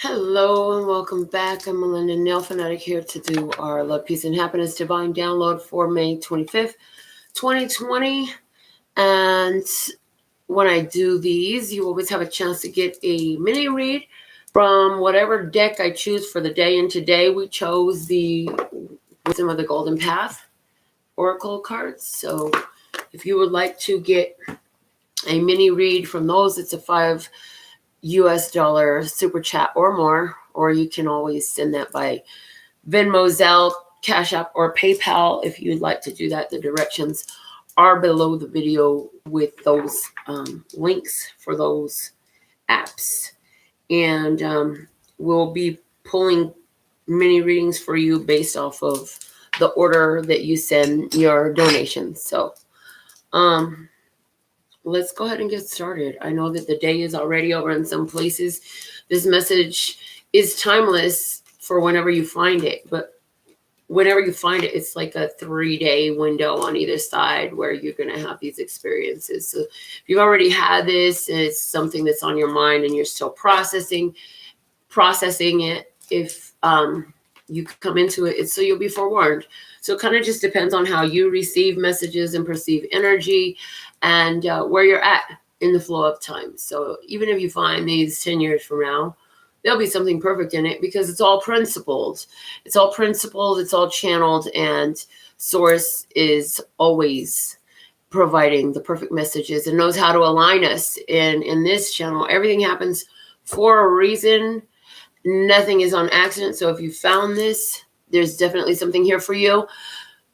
Hello and welcome back. I'm Melinda NailFanatic here to do our Love, Peace, and Happiness Divine Download for May 25th, 2020. And when I do these, you always have a chance to get a mini read from whatever deck I choose for the day. And today we chose the Wisdom of the Golden Path Oracle cards. So if you would like to get a mini read from those, it's a $5 super chat or more, or you can always send that by Venmo, Zelle, Cash App, or PayPal if you'd like to do that. The directions are below the video with those links for those apps. And we'll be pulling mini readings for you based off of the order that you send your donations. So let's go ahead and get started. I know that the day is already over in some places. This message is timeless for whenever you find it, but whenever you find it, it's like a 3-day window on either side where you're going to have these experiences. So if you've already had this and it's something that's on your mind and you're still processing it, if you come into it, so you'll be forewarned. So it kind of just depends on how you receive messages and perceive energy and where you're at in the flow of time. So even if you find these 10 years from now, there'll be something perfect in it because it's all principled. It's all principled, it's all channeled, and Source is always providing the perfect messages and knows how to align us. And in this channel, everything happens for a reason. Nothing is on accident. So if you found this, there's definitely something here for you.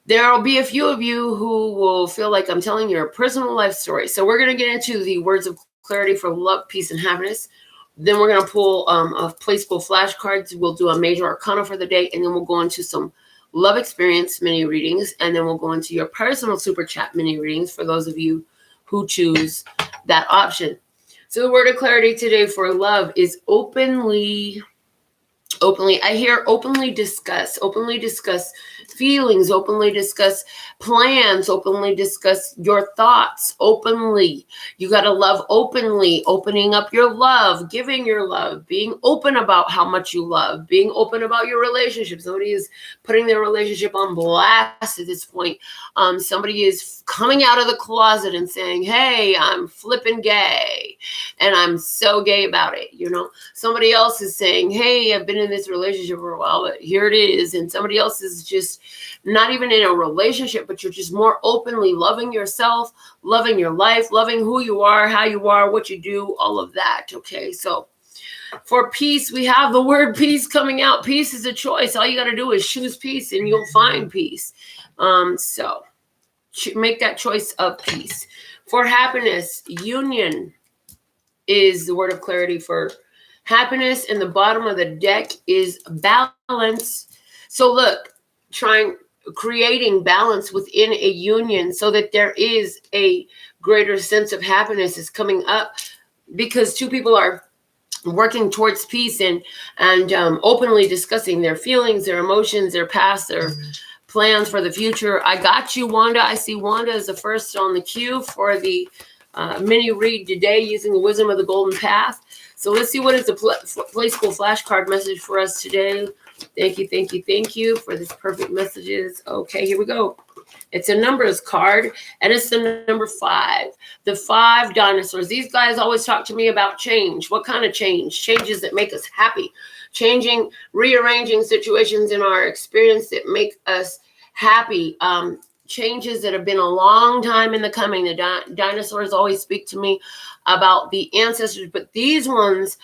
There will be a few of you who will feel like I'm telling your personal life story. So we're going to get into the words of clarity for love, peace, and happiness. Then we're going to pull a playful flashcards. We'll do a major arcana for the day, and then we'll go into some love experience mini readings, and then we'll go into your personal super chat mini readings for those of you who choose that option. So the word of clarity today for love is openly. I hear openly discuss feelings, openly discuss plans, openly discuss your thoughts, openly. You got to love openly, opening up your love, giving your love, being open about how much you love, being open about your relationship. Somebody is putting their relationship on blast at this point. Somebody is coming out of the closet and saying, hey, I'm flipping gay and I'm so gay about it. Somebody else is saying, hey, I've been in this relationship for a while, but here it is. And somebody else is just not even in a relationship, but you're just more openly loving yourself, loving your life, loving who you are, how you are, what you do, all of that. Okay. So for peace, we have the word peace coming out. Peace is a choice. All you got to do is choose peace and you'll find peace. So make that choice of peace. For happiness, union is the word of clarity for happiness, and the bottom of the deck is balance. So look, creating balance within a union so that there is a greater sense of happiness is coming up because two people are working towards peace and openly discussing their feelings, their emotions, their past, their plans for the future. I got you, Wanda. I see Wanda as the first on the queue for the mini read today using the Wisdom of the Golden Path. So let's see what is the Play School flashcard message for us today. Thank you for this perfect messages. Okay, here we go. It's a numbers card, and it's the number 5. The 5 dinosaurs. These guys always talk to me about change. What kind of change? Changes that make us happy. Rearranging situations in our experience that make us happy. Changes that have been a long time in the coming. The dinosaurs always speak to me about the ancestors, but these ones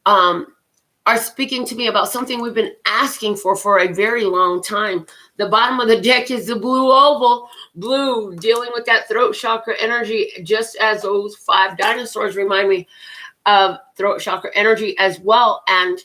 are speaking to me about something we've been asking for a very long time. The bottom of the deck is the blue oval. Blue, dealing with that throat chakra energy, just as those 5 dinosaurs remind me of throat chakra energy as well. And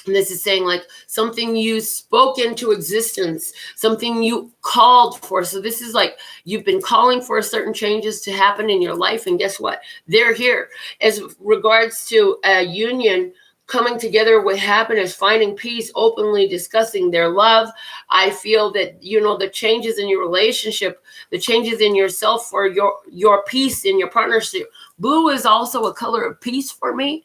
this is saying like something you spoke into existence, something you called for. So this is like you've been calling for certain changes to happen in your life. And guess what? They're here. As regards to a union, coming together with happiness, finding peace, openly discussing their love. I feel that, the changes in your relationship, the changes in yourself for your peace in your partnership. Blue is also a color of peace for me.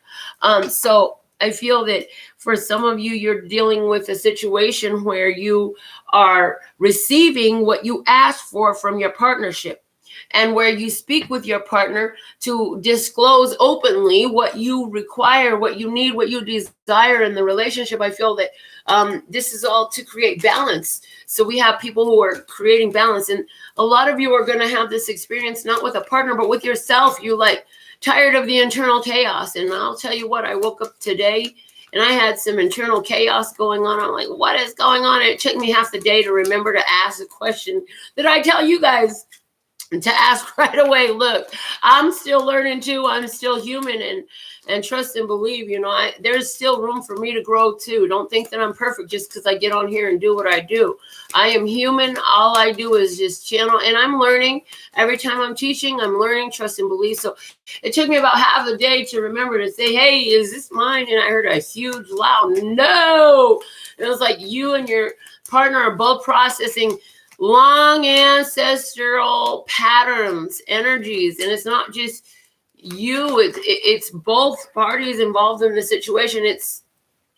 So I feel that for some of you, you're dealing with a situation where you are receiving what you asked for from your partnership, and where you speak with your partner to disclose openly what you require, what you need, what you desire in the relationship. I feel that this is all to create balance. So we have people who are creating balance, and a lot of you are going to have this experience not with a partner, but with yourself. You like tired of the internal chaos. And I'll tell you what, I woke up today and I had some internal chaos going on. I'm like, what is going on? And it took me half the day to remember to ask a question that I tell you guys to ask right away. Look, I'm still learning too. I'm still human, and trust and believe, there's still room for me to grow too. Don't think that I'm perfect just because I get on here and do what I do. I am human. All I do is just channel, and I'm learning. Every time I'm teaching, I'm learning, trust and believe. So it took me about half the day to remember to say, hey, is this mine? And I heard a huge loud no. And it was like you and your partner are both processing long ancestral patterns, energies, and it's not just you, it's both parties involved in the situation. It's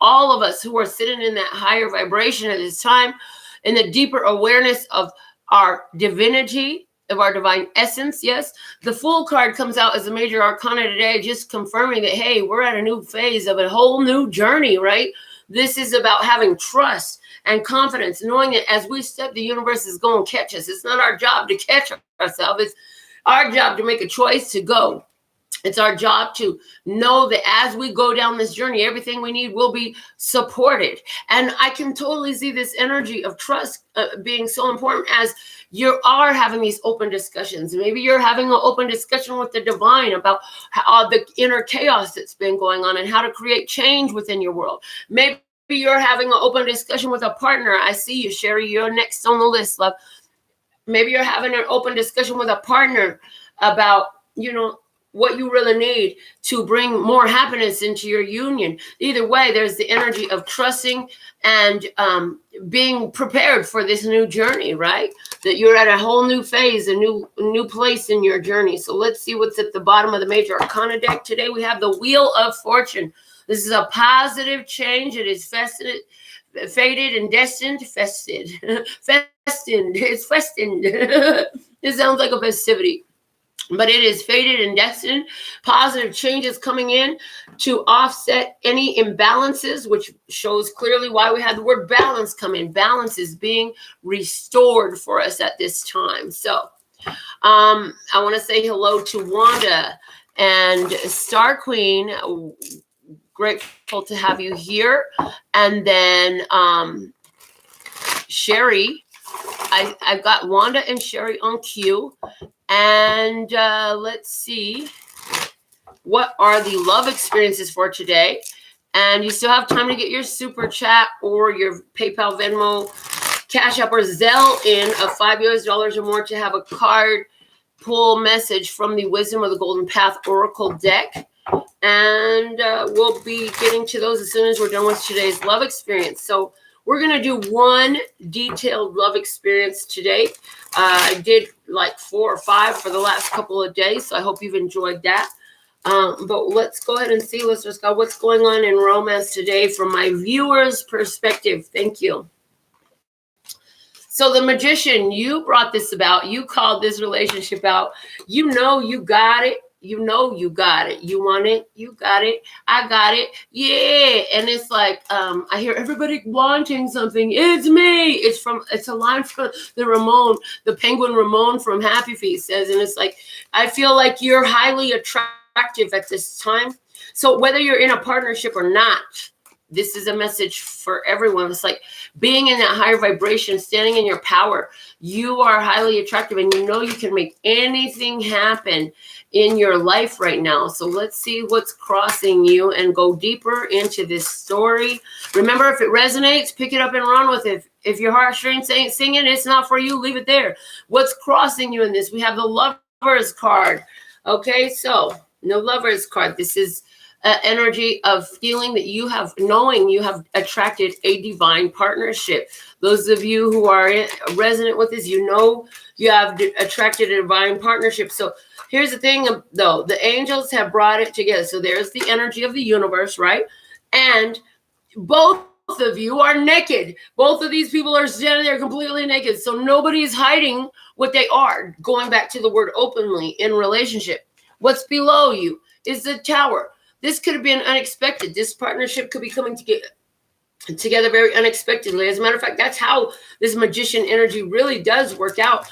all of us who are sitting in that higher vibration at this time, in the deeper awareness of our divinity, of our divine essence. Yes, the Fool card comes out as a major arcana today, just confirming that, hey, we're at a new phase of a whole new journey, right? This is about having trust and confidence, knowing that as we step, the universe is going to catch us. It's not our job to catch ourselves. It's our job to make a choice to go. It's our job to know that as we go down this journey, everything we need will be supported. And I can totally see this energy of trust being so important as you are having these open discussions. Maybe you're having an open discussion with the divine about how, the inner chaos that's been going on and how to create change within your world. Maybe you're having an open discussion with a partner. I see you, Sherry. You're next on the list, love. Maybe you're having an open discussion with a partner about, what you really need to bring more happiness into your union. Either way, there's the energy of trusting and being prepared for this new journey, right? That you're at a whole new phase, a new place in your journey. So let's see what's at the bottom of the major arcana deck. Today we have the Wheel of Fortune. This is a positive change. It is fated and destined, fested. It's festined. It sounds like a festivity. But it is fated and destined. Positive changes coming in to offset any imbalances, which shows clearly why we had the word balance come in. Balance is being restored for us at this time. So I want to say hello to Wanda and Star Queen. Grateful to have you here. And then Sherry. I've got Wanda and Sherry on cue. And let's see, what are the love experiences for today? And you still have time to get your super chat or your PayPal, Venmo, Cash App, or Zelle in of $5 or more to have a card pull message from the Wisdom of the Golden Path Oracle deck. And we'll be getting to those as soon as we're done with today's love experience. So we're going to do one detailed love experience today. I did like 4 or 5 for the last couple of days, so I hope you've enjoyed that. But let's go ahead and see, let's just go, what's going on in romance today from my viewer's perspective. Thank you. So the Magician, you brought this about. You called this relationship out. You got it. You got it. You want it. You got it. I got it. Yeah. And it's like, I hear everybody wanting something. It's me. It's a line from the penguin Ramon from Happy Feet says. And it's like, I feel like you're highly attractive at this time. So whether you're in a partnership or not, this is a message for everyone. It's like being in that higher vibration, standing in your power. You are highly attractive and you can make anything happen in your life right now. So let's see what's crossing you and go deeper into this story. Remember, if it resonates, pick it up and run with it. If your heartstrings ain't singing, it's not for you. Leave it there. What's crossing you in this? We have the Lover's card. Okay, so the Lover's card. This is energy of feeling that knowing you have attracted a divine partnership. Those of you who are resonant with this, you have attracted a divine partnership. So here's the thing, though. The angels have brought it together. So there's the energy of the universe, right? And both of you are naked. Both of these people are standing there completely naked. So nobody is hiding what they are. Going back to the word openly in relationship. What's below you is the tower. This could have been unexpected. This partnership could be coming together very unexpectedly. As a matter of fact, that's how this magician energy really does work out.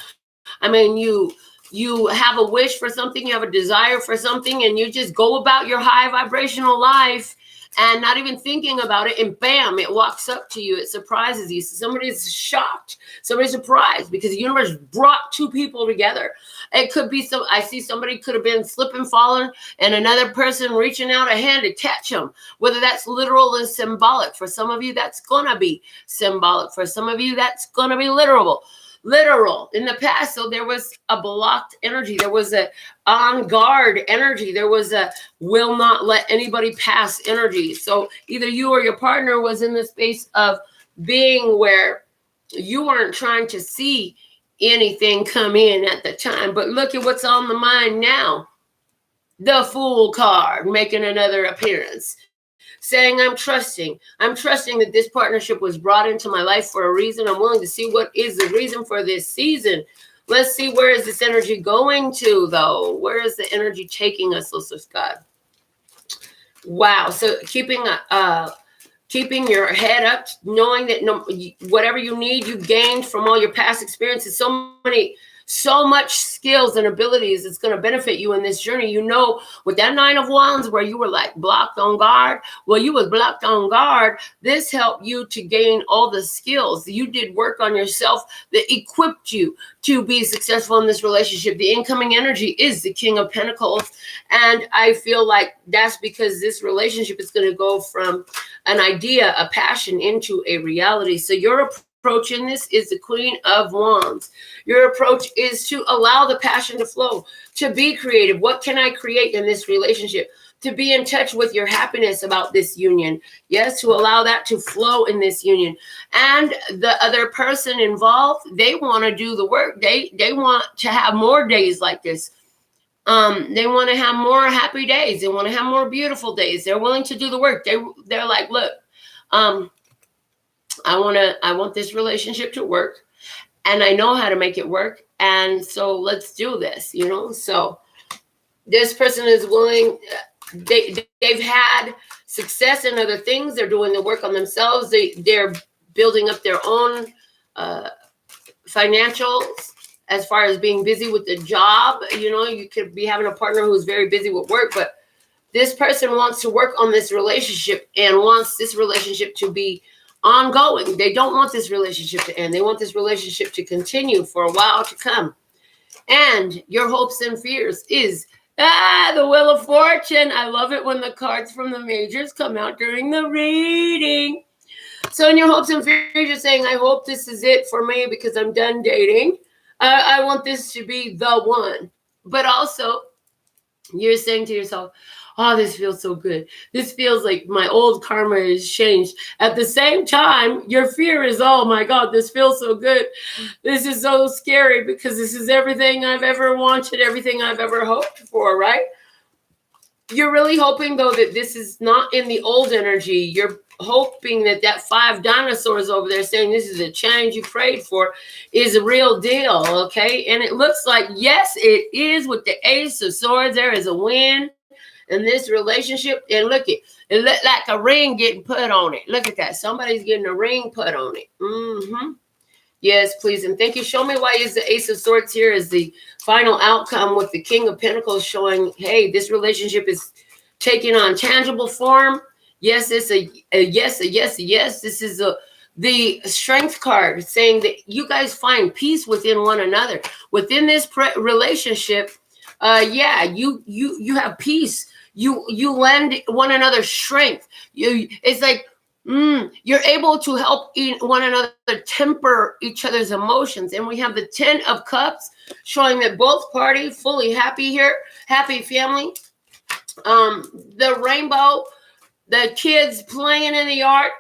I mean, you have a wish for something, you have a desire for something, and you just go about your high vibrational life and not even thinking about it, and bam, it walks up to you. It surprises you. So somebody's shocked, somebody's surprised, because the universe brought two people together. It could be I see somebody could have been slipping, falling, and another person reaching out a hand to catch them. Whether that's literal or symbolic. For some of you, that's gonna be symbolic. For some of you, that's gonna be literal in the past. So there was a blocked energy, there was a on guard energy, there was a will not let anybody pass energy. So either you or your partner was in the space of being where you weren't trying to see anything come in at the time. But look at what's on the mind now. The Fool card making another appearance, saying, I'm trusting that this partnership was brought into my life for a reason. I'm willing to see what is the reason for this season. Let's see, where is this energy going to, though? Where is the energy taking us, Lucifer God? Wow. So keeping your head up, knowing that whatever you need, you gained from all your past experiences. So much skills and abilities it's going to benefit you in this journey. You know, with that 9 of Wands where you were like blocked on guard, well, you was blocked on guard. This helped you to gain all the skills. You did work on yourself that equipped you to be successful in this relationship. The incoming energy is the King of Pentacles. And I feel like that's because this relationship is going to go from an idea, a passion, into a reality. So your approach in this is the Queen of Wands. Your approach is to allow the passion to flow, to be creative. What can I create in this relationship? To be in touch with your happiness about this union. Yes, to allow that to flow in this union. And the other person involved, they want to do the work. They want to have more days like this. They want to have more happy days. They want to have more beautiful days. They're willing to do the work. They're like, look, I want this relationship to work, and I know how to make it work. And so let's do this, So this person is willing. They've had success in other things. They're doing the work on themselves. They're building up their own financials as far as being busy with the job. You could be having a partner who's very busy with work, but this person wants to work on this relationship and wants this relationship to be ongoing. They don't want this relationship to end. They want this relationship to continue for a while to come. And your hopes and fears is the Wheel of Fortune. I love it when the cards from the majors come out during the reading. So in your hopes and fears, you're saying, I hope this is it for me because I'm done dating. I want this to be the one. But also, you're saying to yourself, oh, this feels so good. This feels like my old karma has changed. At the same time, your fear is, oh my God, this feels so good. This is so scary because this is everything I've ever wanted, everything I've ever hoped for, right? You're really hoping, though, that this is not in the old energy. You're hoping that 5 dinosaurs over there saying this is a change you prayed for is a real deal, okay? And it looks like, yes, it is. With the Ace of Swords, there is a win in this relationship. And look, it looked like a ring getting put on it. Look at that. Somebody's getting a ring put on it. Yes, please. And thank you. Show me why is the Ace of Swords here as the final outcome, with the King of Pentacles showing, hey, this relationship is taking on tangible form. Yes, it's a yes, a yes, a yes. This is the Strength card saying that you guys find peace within one another. Within this relationship, you have peace. You lend one another strength. It's like you're able to help one another temper each other's emotions. And we have the 10 of Cups showing that both parties fully happy here, happy family. The rainbow, the kids playing in the yard,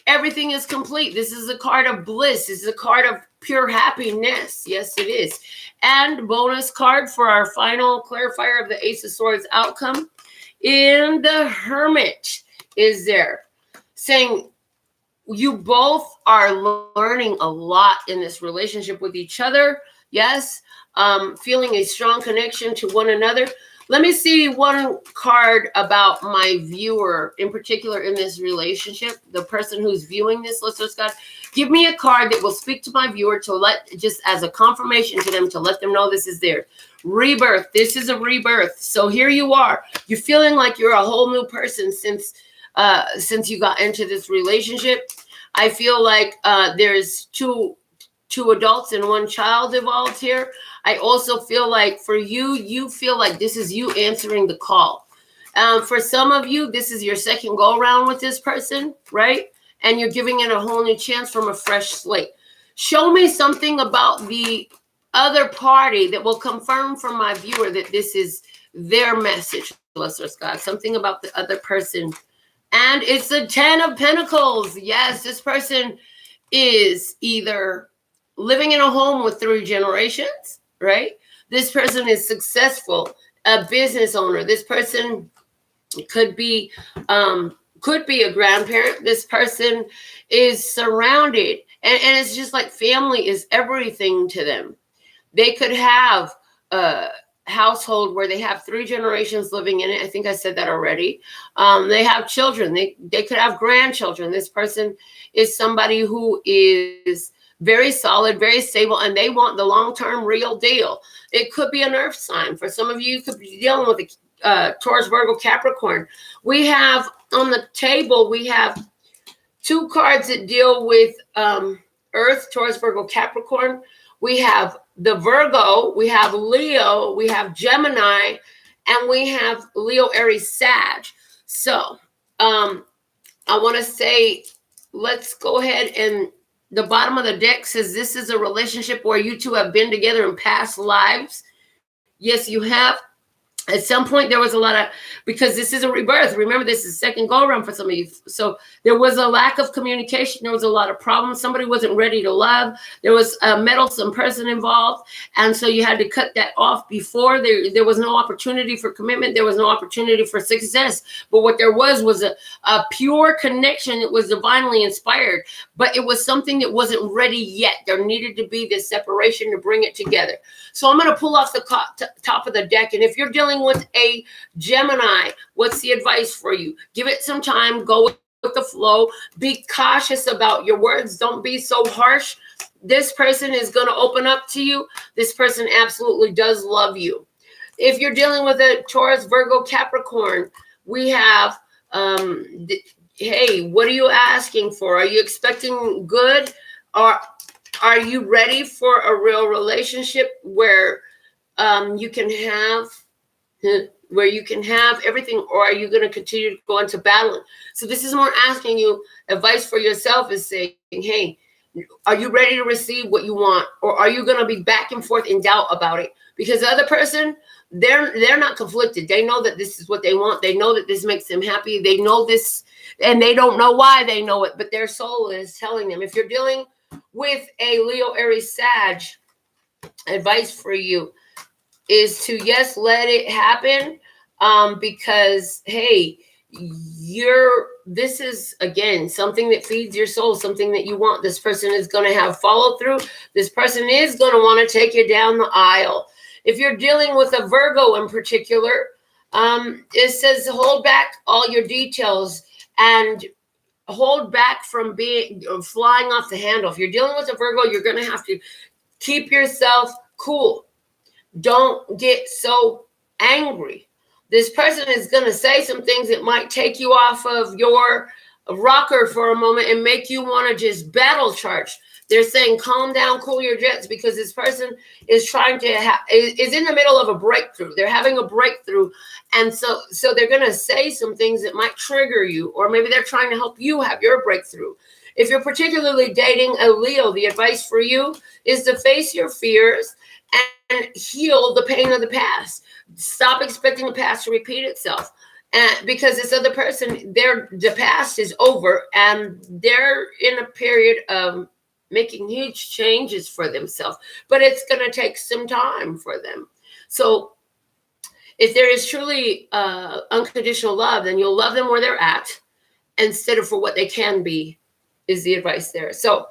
everything is complete. This is a card of bliss. This is a card of pure happiness. Yes, it is. And bonus card for our final clarifier of the Ace of Swords outcome in the Hermit. is there, saying you both are learning a lot in this relationship with each other. Yes. Feeling a strong connection to one another. Let me see one card about my viewer in particular in this relationship, the person who's viewing this. Let's just, God, give me a card that will speak to my viewer to let, just as a confirmation to them, to let them know this is there. Rebirth. This is a rebirth. So here you are. You're feeling like you're a whole new person since you got into this relationship. I feel like there's two adults and one child involved here. I also feel like for you, you feel like this is you answering the call. For some of you, this is your second go around with this person, right? And you're giving it a whole new chance from a fresh slate. Show me something about the other party that will confirm from my viewer that this is their message. Lesser God, something about the other person. And it's the 10 of Pentacles. Yes, this person is either living in a home with 3 generations, right? This person is successful, a business owner. This person could be a grandparent. This person is surrounded, and it's just like family is everything to them. They could have a household where they have 3 generations living in it. I think I said that already. They have children. They could have grandchildren. This person is somebody who is very solid, very stable, and they want the long-term real deal. It could be an earth sign. For some of you, you could be dealing with a Taurus, Virgo, Capricorn. We have on the table, we have 2 cards that deal with earth, Taurus, Virgo, Capricorn. We have the Virgo, we have Leo, we have Gemini, and we have Leo, Aries, Sag. So I want to say, let's go ahead, and the bottom of the deck says this is a relationship where you two have been together in past lives. Yes, you have. At some point, there was a lot of, because this is a rebirth. Remember, this is second go around for some of you. So there was a lack of communication. There was a lot of problems. Somebody wasn't ready to love. There was a meddlesome person involved. And so you had to cut that off before. There was no opportunity for commitment. There was no opportunity for success. But what there was a pure connection that was divinely inspired. But it was something that wasn't ready yet. There needed to be this separation to bring it together. So I'm going to pull off the top of the deck. And if you're dealing with a Gemini, what's the advice for you? Give it some time. Go with the flow. Be cautious about your words. Don't be so harsh. This person is going to open up to you. This person absolutely does love you. If you're dealing with a Taurus, Virgo, Capricorn, we have, hey, what are you asking for? Are you expecting good? Or are you ready for a real relationship where you can have everything, or are you going to continue to go into battle? So this is more asking you advice for yourself, is saying, hey, are you ready to receive what you want, or are you going to be back and forth in doubt about it? Because the other person, they're not conflicted. They know that this is what they want. They know that this makes them happy. They know this, and they don't know why they know it, but their soul is telling them. If you're dealing with a Leo, Aries, Sag, advice for you is to, yes, let it happen, because, hey, this is, again, something that feeds your soul, something that you want. This person is going to have follow through. This person is going to want to take you down the aisle. If you're dealing with a Virgo in particular, it says hold back all your details and hold back from flying off the handle. If you're dealing with a Virgo, you're going to have to keep yourself cool. Don't get so angry. This person is going to say some things that might take you off of your rocker for a moment and make you want to just battle charge. They're saying, calm down, cool your jets, because this person is trying to is in the middle of a breakthrough. They're having a breakthrough. And so they're going to say some things that might trigger you, or maybe they're trying to help you have your breakthrough. If you're particularly dating a Leo, the advice for you is to face your fears and heal the pain of the past. Stop expecting the past to repeat itself. And because this other person, the past is over, and they're in a period of making huge changes for themselves, but it's going to take some time for them. So if there is truly unconditional love, then you'll love them where they're at. instead of for what they can be, is the advice there. So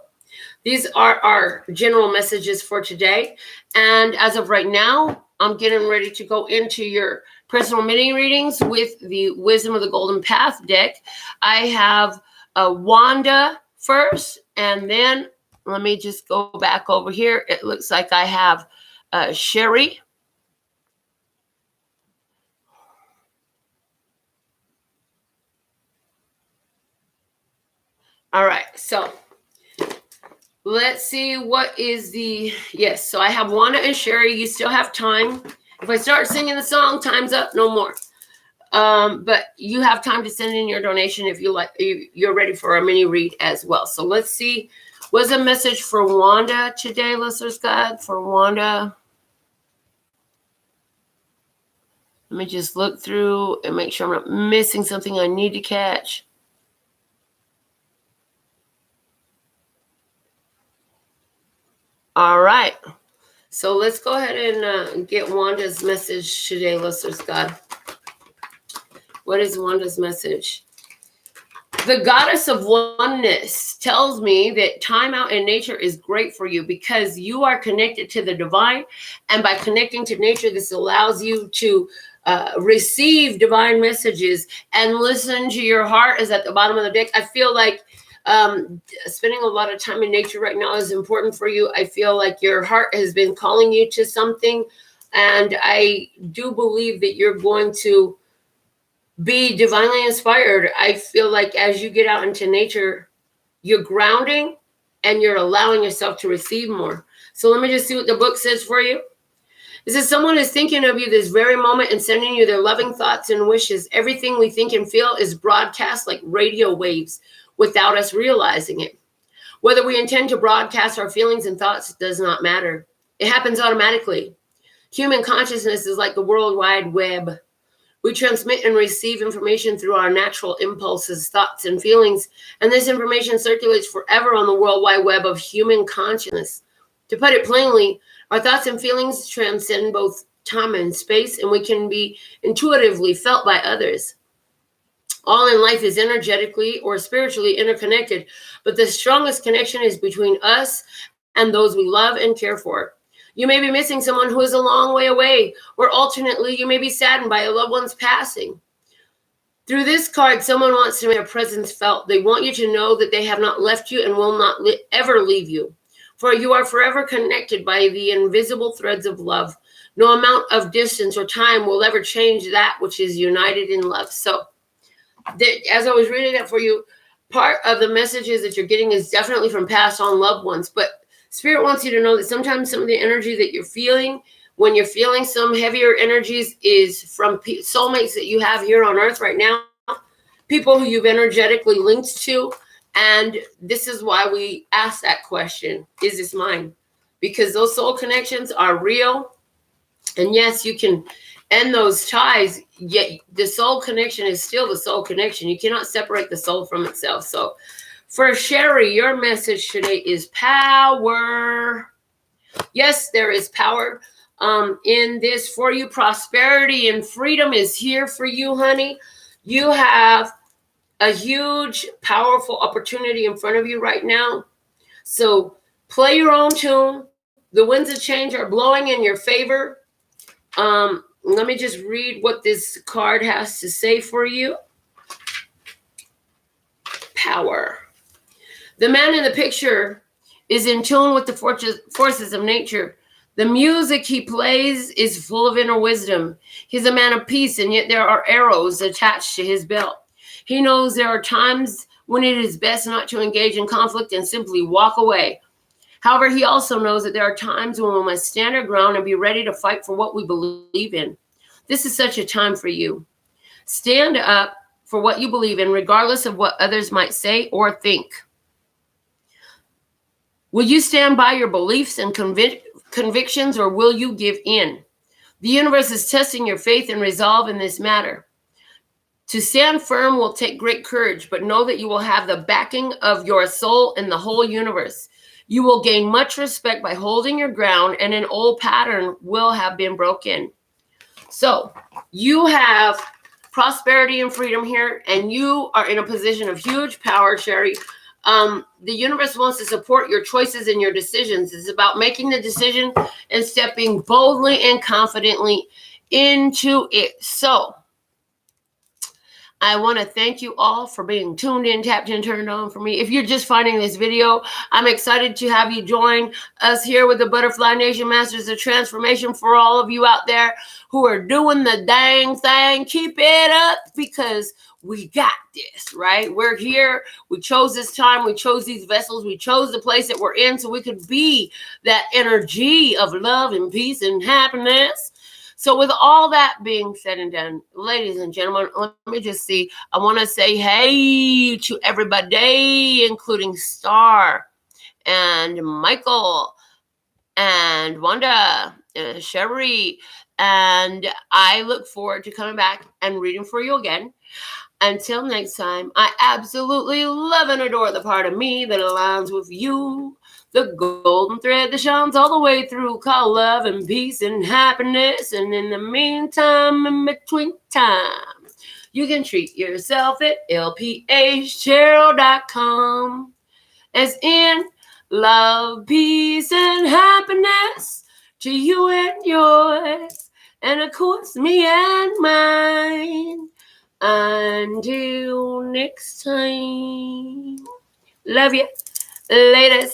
these are our general messages for today. And as of right now, I'm getting ready to go into your personal mini readings with the Wisdom of the Golden Path deck. I have Wanda first, and then let me just go back over here. It looks like I have Sherry. All right, so let's see what is the, yes, so I have Wanda and Sherry. You still have time. If I start singing the song, time's up, no more. But you have time to send in your donation if you like, you're ready for a mini read as well. So let's see, what's a message for Wanda today, listeners God, for Wanda? Let me just look through and make sure I'm not missing something I need to catch. All right. So let's go ahead and get Wanda's message today, listeners God. What is Wanda's message? The goddess of oneness tells me that time out in nature is great for you because you are connected to the divine. And by connecting to nature, this allows you to receive divine messages and listen to your heart is at the bottom of the deck. I feel like spending a lot of time in nature right now is important for you. I feel like your heart has been calling you to something. And I do believe that you're going to be divinely inspired. I feel like as you get out into nature, you're grounding and you're allowing yourself to receive more. So let me just see what the book says for you. It says someone is thinking of you this very moment and sending you their loving thoughts and wishes. Everything we think and feel is broadcast like radio waves without us realizing it. Whether we intend to broadcast our feelings and thoughts does not matter. It happens automatically. Human consciousness is like the World Wide Web. We transmit and receive information through our natural impulses, thoughts, and feelings, and this information circulates forever on the World Wide Web of human consciousness. To put it plainly, our thoughts and feelings transcend both time and space, and we can be intuitively felt by others. All in life is energetically or spiritually interconnected, but the strongest connection is between us and those we love and care for. You may be missing someone who is a long way away, or alternately, you may be saddened by a loved one's passing. Through this card, someone wants to make their presence felt. They want you to know that they have not left you and will not ever leave you. For you are forever connected by the invisible threads of love. No amount of distance or time will ever change that which is united in love. So, as I was reading that for you, part of the messages that you're getting is definitely from passed on loved ones, but Spirit wants you to know that sometimes some of the energy that you're feeling, when you're feeling some heavier energies, is from soulmates that you have here on earth right now, people who you've energetically linked to. And this is why we ask that question, is this mine? Because those soul connections are real. And yes, you can end those ties, yet the soul connection is still the soul connection. You cannot separate the soul from itself. So for Sherry, your message today is power. Yes, there is power in this for you. Prosperity and freedom is here for you, honey. You have a huge, powerful opportunity in front of you right now. So play your own tune. The winds of change are blowing in your favor. Let me just read what this card has to say for you. Power. The man in the picture is in tune with the forces of nature. The music he plays is full of inner wisdom. He's a man of peace, and yet there are arrows attached to his belt. He knows there are times when it is best not to engage in conflict and simply walk away. However, he also knows that there are times when we must stand our ground and be ready to fight for what we believe in. This is such a time for you. Stand up for what you believe in, regardless of what others might say or think. Will you stand by your beliefs and convictions, or will you give in? The universe is testing your faith and resolve in this matter. To stand firm will take great courage, but know that you will have the backing of your soul and the whole universe. You will gain much respect by holding your ground, and an old pattern will have been broken. So you have prosperity and freedom here, and you are in a position of huge power, Sherry. The universe wants to support your choices and your decisions. It's about making the decision and stepping boldly and confidently into it. So I want to thank you all for being tuned in, tapped in, turned on for me. If you're just finding this video, I'm excited to have you join us here with the Butterfly Nation Masters of Transformation. For all of you out there who are doing the dang thing, keep it up, because we got this, right? We're here. We chose this time. We chose these vessels. We chose the place that we're in so we could be that energy of love and peace and happiness. So with all that being said and done, ladies and gentlemen, let me just see. I want to say hey to everybody, including Star and Michael and Wanda and Sherry. And I look forward to coming back and reading for you again. Until next time, I absolutely love and adore the part of me that aligns with you. The golden thread that shines all the way through, called love and peace and happiness. And in the meantime, in between time, you can treat yourself at lphcheryl.com. As in love, peace, and happiness to you and yours, and of course me and mine. Until next time, love you. Laters.